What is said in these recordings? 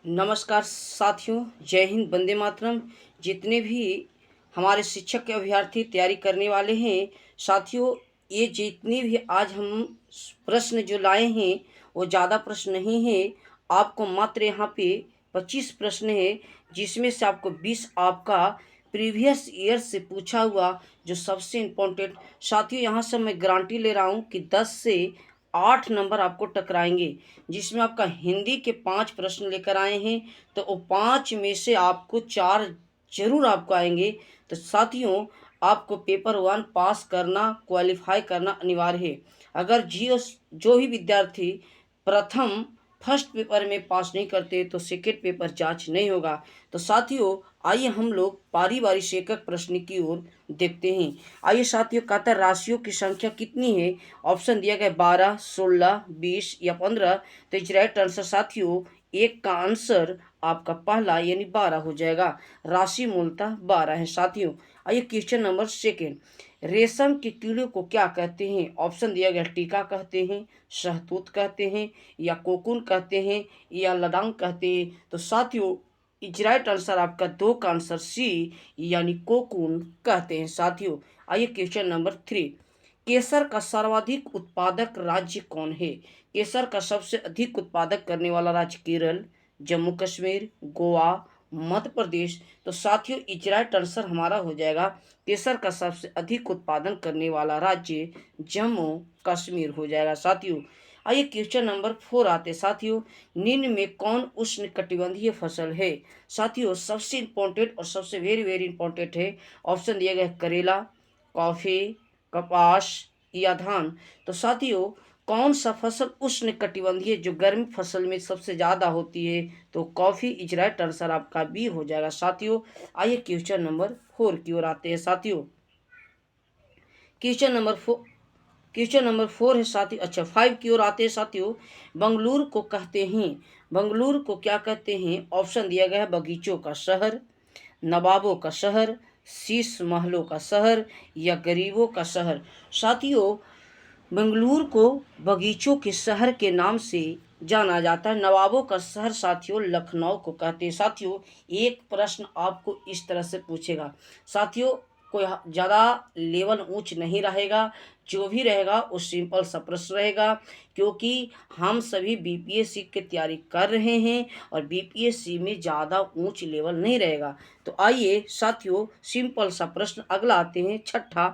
नमस्कार साथियों, जय हिंद, वंदे मातरम। जितने भी हमारे शिक्षक के अभ्यर्थी तैयारी करने वाले हैं साथियों, ये जितने भी आज हम प्रश्न जो लाए हैं वो ज़्यादा प्रश्न नहीं है। आपको मात्र यहाँ पे 25 प्रश्न है, जिसमें से आपको 20 आपका प्रीवियस ईयर से पूछा हुआ जो सबसे इम्पोर्टेंट। साथियों, यहाँ से मैं गारंटी ले रहा हूँ कि 10 से 8 नंबर आपको टकराएंगे। जिसमें आपका हिंदी के 5 प्रश्न लेकर आए हैं, तो वो 5 में से आपको 4 जरूर आपको आएंगे। तो साथियों, आपको पेपर 1 पास करना, क्वालिफाई करना अनिवार्य है। अगर जियो जो ही विद्यार्थी प्रथम फर्स्ट पेपर में पास नहीं करते तो सेकेंड पेपर जांच नहीं होगा। तो साथियों, आइए हम लोग बारी बारी से एक एक प्रश्न की ओर देखते हैं। आइए साथियों, कहता है राशियों की संख्या कितनी है। ऑप्शन दिया गया 12, 16, 20 या 15। तो इस राइट आंसर साथियों, एक का आंसर आपका पहला यानी 12 हो जाएगा। राशि मूलतः 12 है साथियों। आइए क्वेश्चन नंबर सेकेंड, रेशम के कीड़े को क्या कहते हैं। ऑप्शन दिया गया टीका कहते हैं, शहतूत कहते हैं, या कोकुन कहते हैं, या लदांग कहते हैं। तो साथियों, इज राइट आंसर आपका 2 का आंसर सी यानी कोकुन कहते हैं साथियों। आइए क्वेश्चन नंबर 3, केसर का सर्वाधिक उत्पादक राज्य कौन है। केसर का सबसे अधिक उत्पादक करने वाला राज्य केरल, जम्मू कश्मीर, गोवा, मध्य प्रदेश। तो साथियों, इजराइट आंसर हमारा हो जाएगा केसर का सबसे अधिक उत्पादन करने वाला राज्य जम्मू कश्मीर हो जाएगा साथियों। आइए क्वेश्चन नंबर 4 आते साथियों, निम्न में कौन उष्णकटिबंधीय फसल है। साथियों, सबसे इंपॉर्टेंट और सबसे वेरी वेरी इंपॉर्टेंट है। ऑप्शन दिया गया करेला, कॉफी, कपास या धान। तो साथियों, कौन सा फसल उष्णकटिबंधीय जो गर्म फसल में सबसे ज़्यादा होती है। तो कॉफ़ी इज राइट आंसर आपका बी हो जाएगा साथियों। आइए क्वेश्चन नंबर 4 की ओर आते हैं साथियों। क्वेश्चन नंबर 4, क्वेश्चन नंबर 4 है साथियों। अच्छा, 5 की ओर आते हैं साथियों। बंगलुरु को कहते हैं, बंगलुरु को क्या कहते हैं। ऑप्शन दिया गया है बगीचों का शहर, नवाबों का शहर, शीश महलों का शहर, या गरीबों का शहर। साथियों, बेंगलुरु को बगीचों के शहर के नाम से जाना जाता है। नवाबों का शहर साथियों लखनऊ को कहते हैं साथियों। एक प्रश्न आपको इस तरह से पूछेगा साथियों, कोई ज़्यादा लेवल ऊंच नहीं रहेगा, जो भी रहेगा वो सिंपल सा प्रश्न रहेगा। क्योंकि हम सभी बीपीएससी की तैयारी कर रहे हैं और बीपीएससी में ज़्यादा ऊंच लेवल नहीं रहेगा। तो आइए साथियों, सिंपल सा प्रश्न अगला आते हैं छठा,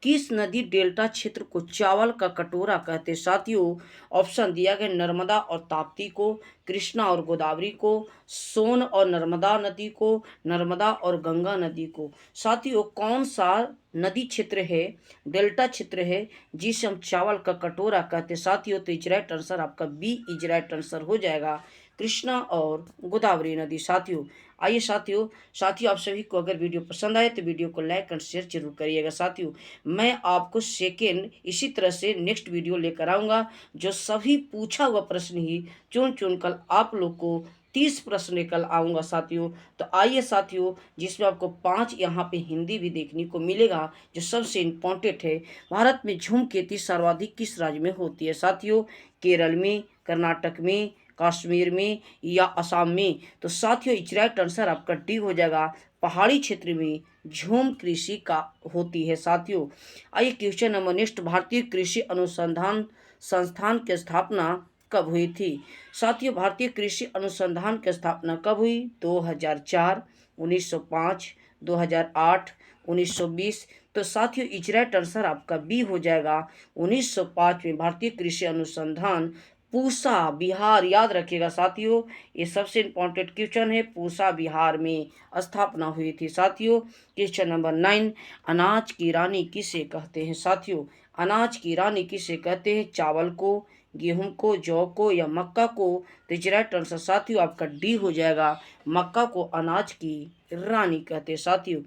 किस नदी डेल्टा क्षेत्र को चावल का कटोरा कहते हैं साथियों। ऑप्शन दिया गया नर्मदा और ताप्ती को, कृष्णा और गोदावरी को, सोन और नर्मदा नदी को, नर्मदा और गंगा नदी को। साथियों, कौन सा नदी क्षेत्र है, डेल्टा क्षेत्र है, जिसे हम चावल का कटोरा कहते हैं साथियों। तो इज राइट आंसर आपका बी इज राइट आंसर हो जाएगा, कृष्णा और गोदावरी नदी साथियों। आइए साथियों, साथियों आप सभी को अगर वीडियो पसंद आए तो वीडियो को लाइक एंड शेयर जरूर करिएगा साथियों। मैं आपको सेकेंड इसी तरह से नेक्स्ट वीडियो लेकर आऊँगा, जो सभी पूछा हुआ प्रश्न ही चुन चुन कर आप लोग को 30 प्रश्न लेकर आऊँगा साथियों। तो आइए साथियों, जिसमें आपको 5 यहाँ पे हिंदी भी देखने को मिलेगा, जो सबसे इम्पोर्टेंट है। भारत में झूम खेती सर्वाधिक किस राज्य में होती है साथियों। केरल में, कर्नाटक में, कश्मीर में, या असम में। तो साथियों, इज राइट आंसर आपका डी हो जाएगा, पहाड़ी क्षेत्र में झूम कृषि का होती है साथियों। आइए क्वेश्चन नंबर नेक्स्ट, भारतीय कृषि अनुसंधान संस्थान की स्थापना कब हुई थी। साथियों, भारतीय कृषि अनुसंधान की स्थापना कब हुई। 2004, 1905, 2008, 1920। तो साथियों, इज राइट आंसर आपका बी हो जाएगा, 1905 में भारतीय कृषि अनुसंधान पूसा बिहार, याद रखिएगा साथियों, ये सबसे इम्पोर्टेंट क्वेश्चन है, पूसा बिहार में स्थापना हुई थी साथियों। क्वेश्चन नंबर 9, अनाज की रानी किसे कहते हैं साथियों। अनाज की रानी किसे कहते हैं, चावल को, गेहूं को, जौ को, या मक्का को। तो राइट आंसर साथियों आपका डी हो जाएगा, मक्का को अनाज की रानी कहते हैं साथियों।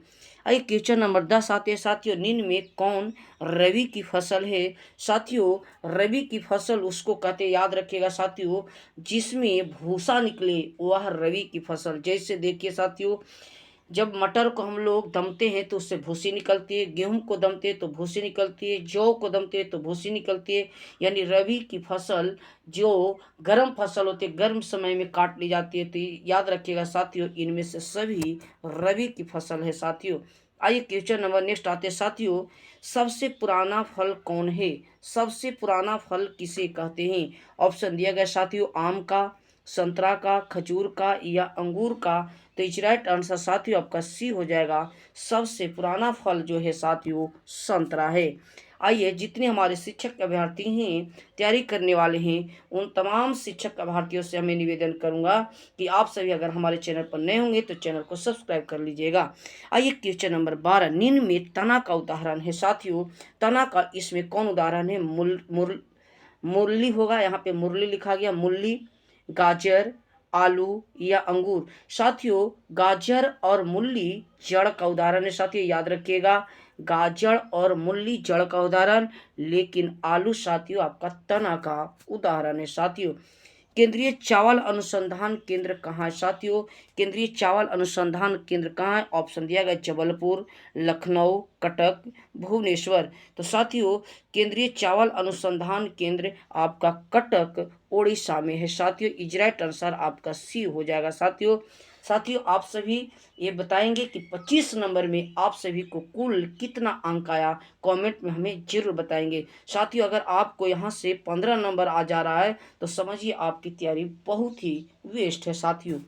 आइए क्वेश्चन नंबर 10 आते हैं साथियों, निम्न में कौन रबी की फसल है साथियों। रबी की फसल उसको कहते हैं, याद रखिएगा साथियों, जिसमें भूसा निकले वह रबी की फसल। जैसे देखिए साथियों, जब मटर को हम लोग दमते हैं तो उससे भूसी निकलती है, गेहूं को दमते हैं तो भूसी निकलती है, जौ को दमते हैं तो भूसी निकलती है। यानी रबी की फसल जो गर्म फसल होती है, गर्म समय में काट ली जाती है। तो याद रखिएगा साथियों, इनमें से सभी रबी की फसल है साथियों। आइए क्वेश्चन नंबर नेक्स्ट आते हैं साथियों। सबसे पुराना फल कौन है? सबसे पुराना फल किसे कहते हैं? ऑप्शन दिया गया साथियों, आम का, संतरा का, खजूर का या अंगूर का। तो इस राइट आंसर साथियों आपका सी हो जाएगा। सबसे पुराना फल जो है साथियों संतरा है। आइए, जितने हमारे शिक्षक अभ्यर्थी हैं, तैयारी करने वाले हैं, उन तमाम शिक्षक अभ्यर्थियों से हमें निवेदन करूंगा कि आप सभी अगर हमारे चैनल पर नए होंगे तो चैनल को सब्सक्राइब कर लीजिएगा। आइए क्वेश्चन नंबर 12, निम्न में तना का उदाहरण है साथियों। तना का इसमें कौन उदाहरण है? मुरली होगा, यहाँ पे मुरली लिखा गया, मूली, गाजर, आलू या अंगूर। साथियों गाजर और मूली जड़ का उदाहरण है साथियों, याद रखिएगा। गाजर और मूली जड़ का उदाहरण, लेकिन आलू साथियों आपका तना का उदाहरण है साथियों। केंद्रीय चावल अनुसंधान केंद्र कहाँ है साथियों? केंद्रीय चावल अनुसंधान केंद्र कहाँ है? ऑप्शन दिया गया जबलपुर, लखनऊ, कटक, भुवनेश्वर। तो साथियों केंद्रीय चावल अनुसंधान केंद्र आपका कटक ओडिशा में है साथियों। इजराइट आंसर आपका सी हो जाएगा साथियों। साथियों आप सभी ये बताएंगे कि 25 नंबर में आप सभी को कुल कितना अंक आया, कमेंट में हमें जरूर बताएंगे साथियों। अगर आपको यहाँ से 15 नंबर आ जा रहा है तो समझिए आपकी तैयारी बहुत ही वेस्ट है साथियों।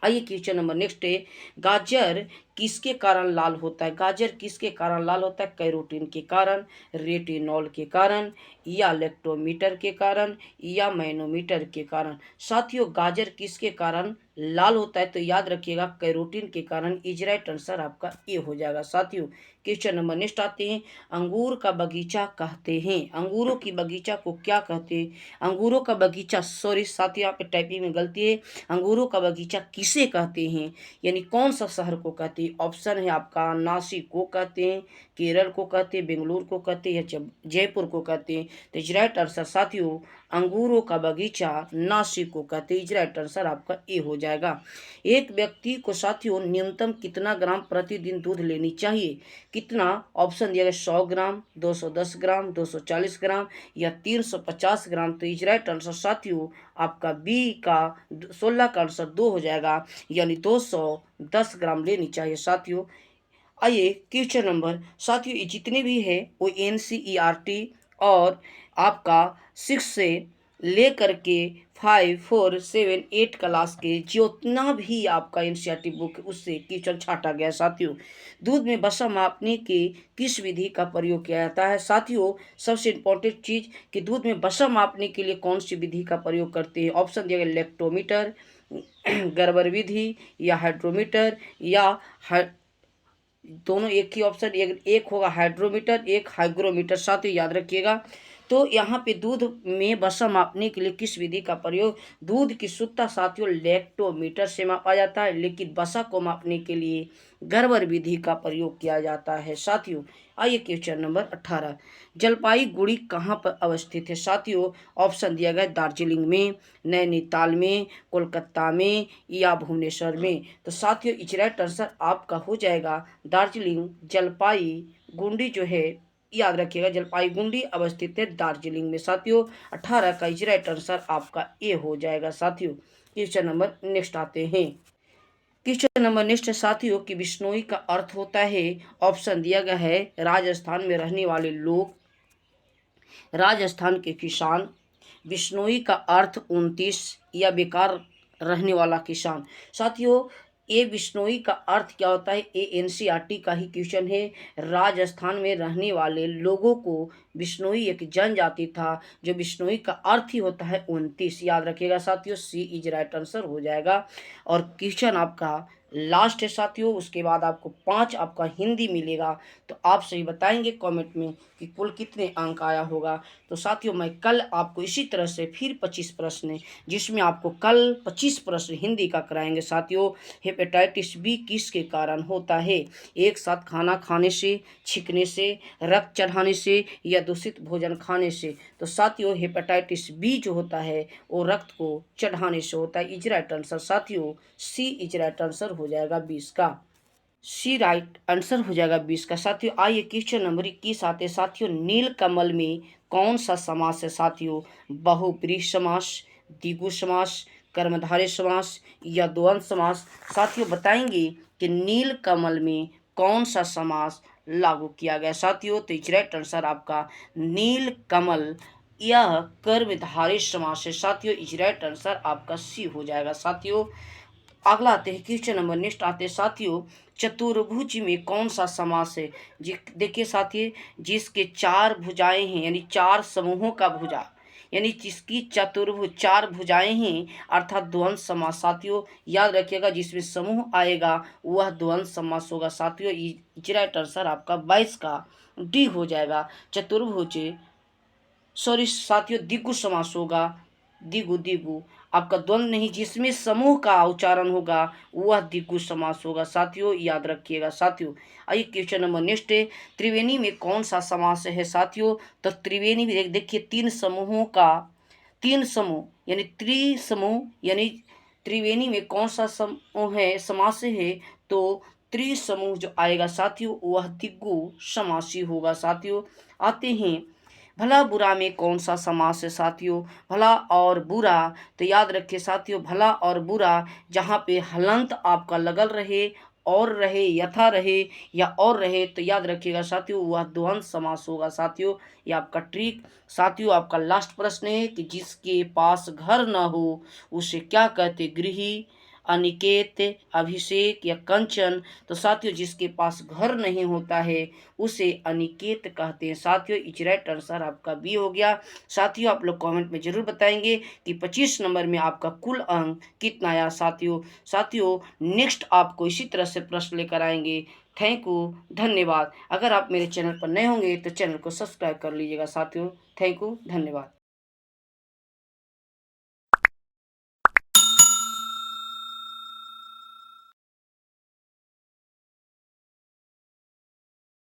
आइए क्वेश्चन नंबर नेक्स्ट है, गाजर किसके कारण लाल होता है? गाजर किसके कारण लाल होता है? कैरोटीन के कारण, रेटिनॉल के कारण या लेक्टोमीटर के कारण या मैनोमीटर के कारण। साथियों गाजर किसके कारण लाल होता है? तो याद रखिएगा कैरोटीन के कारण। इज राइट आंसर आपका ए हो जाएगा साथियों। क्वेश्चन नंबर नेक्स्ट आते हैं, अंगूर का बगीचा कहते हैं, अंगूरों की बगीचा को क्या कहते हैं? अंगूरों का बगीचा, सॉरी साथियों यहाँ पे टाइपिंग में गलती है, अंगूरों का बगीचा किसे कहते हैं, यानी कौन सा शहर को कहते हैं? ऑप्शन है आपका नासिक को कहते हैं, केरल को कहते हैं, बेंगलुरु को कहते हैं या जयपुर को कहते हैं। तो इज राइट आंसर साथियों अंगूरों का बगीचा नासिक को कहते हैं। इज राइट आंसर आपका ए हो जाएगा। एक व्यक्ति को साथियों न्यूनतम कितना ग्राम प्रतिदिन दूध लेनी चाहिए? कितना? ऑप्शन दिया गया 100 ग्राम, 210 ग्राम, 240 ग्राम या 350 ग्राम। तो इज राइट आंसर साथियों आपका बी का 16 का आंसर 2 हो जाएगा, यानी 210 ग्राम लेनी चाहिए साथियों। आइए क्वेश्चन नंबर साथियों, ये जितने भी है वो NCERT और आपका 6 से लेकर के 5, 4, 7, 8 क्लास के जितना भी आपका NCERT बुक है उससे क्वेश्चन छाटा गया साथियों। दूध में वसा मापने के किस विधि का प्रयोग किया जाता है? साथियों सबसे इम्पोर्टेंट चीज कि दूध में वसा मापने के लिए कौन सी विधि का प्रयोग करते हैं? ऑप्शन दिया गया लेक्टोमीटर, गर्बर विधि या हाइड्रोमीटर या दोनों एक ही ऑप्शन, एक होगा हाइड्रोमीटर, एक हाइग्रोमीटर साथियों याद रखिएगा। तो यहाँ पे दूध में वसा मापने के लिए किस विधि का प्रयोग? दूध की शुद्धता साथियों लेक्टोमीटर से मापा जाता है, लेकिन वसा को मापने के लिए गर्बर विधि का प्रयोग किया जाता है साथियों। आइए क्वेश्चन नंबर 18, जलपाईगुड़ी कहाँ पर अवस्थित है साथियों? ऑप्शन दिया गया दार्जिलिंग में, नैनीताल में, कोलकाता में या भुवनेश्वर में। तो साथियों इज राइट आंसर आपका हो जाएगा दार्जिलिंग। जलपाईगुड़ी जो है याद रखिएगा जलपाईगुड़ी अवस्थित है दार्जिलिंग में साथियों। 18 का इज राइट आंसर आपका ए हो जाएगा साथियों। क्वेश्चन नंबर नेक्स्ट आते हैं। क्वेश्चन नंबर नेक्स्ट साथियों कि बिश्नोई का अर्थ होता है, ऑप्शन दिया गया है राजस्थान में रहने वाले लोग, राजस्थान के किसान, बिश्नोई का अर्थ 29 या बेकार रहने वाला किसान। साथियों ए बिश्नोई का अर्थ क्या होता है? ये NCERT का ही क्वेश्चन है। राजस्थान में रहने वाले लोगों को बिश्नोई एक जनजाति था, जो बिश्नोई का अर्थ ही होता है 29। याद रखिएगा साथियों सी इज राइट आंसर हो जाएगा। और क्वेश्चन आपका लास्ट है साथियों, उसके बाद आपको 5 आपका हिंदी मिलेगा। तो आप सही बताएंगे कमेंट में कि कुल कितने अंक आया होगा। तो साथियों मैं कल आपको इसी तरह से फिर 25 प्रश्न, जिसमें आपको कल 25 प्रश्न हिंदी का कराएंगे साथियों। हेपेटाइटिस बी किसके कारण होता है? एक साथ खाना खाने से, छिकने से, रक्त चढ़ाने से या दूषित भोजन खाने से। तो साथियों हेपेटाइटिस बी जो होता है वो रक्त को चढ़ाने से होता है। इज राइट आंसर साथियों सी इज राइट आंसर हो हो जाएगा 20 का। सी राइट आंसर हो जाएगा 20 का। साथियों आइए क्वेश्चन नंबर 21 आते साथियों, नील कमल में कौन सा समास है साथियों? बहुब्रीहि समास, द्विगु समास, कर्मधारय समास या द्वंद्व समास। साथियों बताएंगे कि नील कमल में कौन सा समास लागू किया गया साथियों? तो राइट आंसर आपका नील कमल यह कर्मधारय समास है साथियों। राइट आंसर आपका सी हो जाएगा साथियों। अगला आते हैं क्वेश्चन नंबर नेक्स्ट आते हैं साथियों, चतुर्भुज में कौन सा समास है? जी देखिए साथियों, जिसके चार भुजाएं हैं यानी चार समूहों का भुजा, यानी जिसकी चतुर्भुज चार भुजाएं हैं अर्थात द्वंद्व समास। साथियों याद रखिएगा, जिसमें समूह आएगा वह द्वंद्व समास होगा साथियों। राइट आंसर आपका 22 का डी हो जाएगा। चतुर्भुज सॉरी साथियों द्विगु समास होगा, द्विगु द्विगु आपका द्वंद्व नहीं, जिसमें समूह का उच्चारण होगा वह द्विगु समास होगा साथियों, याद रखिएगा साथियों। आइए क्वेश्चन नंबर नेक्स्ट है, त्रिवेणी में कौन सा समास है साथियों? तो त्रिवेणी में देखिए तीन समूहों का, तीन समूह यानी त्रिसमूह, यानी त्रिवेणी में कौन सा समूह है समास है? तो त्रिसमूह जो आएगा साथियों वह द्विगु समासी होगा साथियों। आते हैं भला बुरा में कौन सा समास है साथियों? भला और बुरा, तो याद रखिए साथियों भला और बुरा जहाँ पे हलंत आपका लगल रहे, और रहे, यथा रहे या और रहे, तो याद रखिएगा साथियों वह द्वंद्व समास होगा साथियों। ये आपका ट्रिक। साथियों आपका लास्ट प्रश्न है कि जिसके पास घर न हो उसे क्या कहते? गृही, अनिकेत, अभिषेक या कंचन। तो साथियों जिसके पास घर नहीं होता है उसे अनिकेत कहते हैं साथियों। राइट आंसर आपका बी हो गया। साथियों आप लोग कमेंट में जरूर बताएंगे कि 25 नंबर में आपका कुल अंक कितना आया साथियों। साथियों नेक्स्ट आपको इसी तरह से प्रश्न लेकर आएंगे। थैंक यू, धन्यवाद। अगर आप मेरे चैनल पर नए होंगे तो चैनल को सब्सक्राइब कर लीजिएगा साथियों। थैंक यू, धन्यवाद।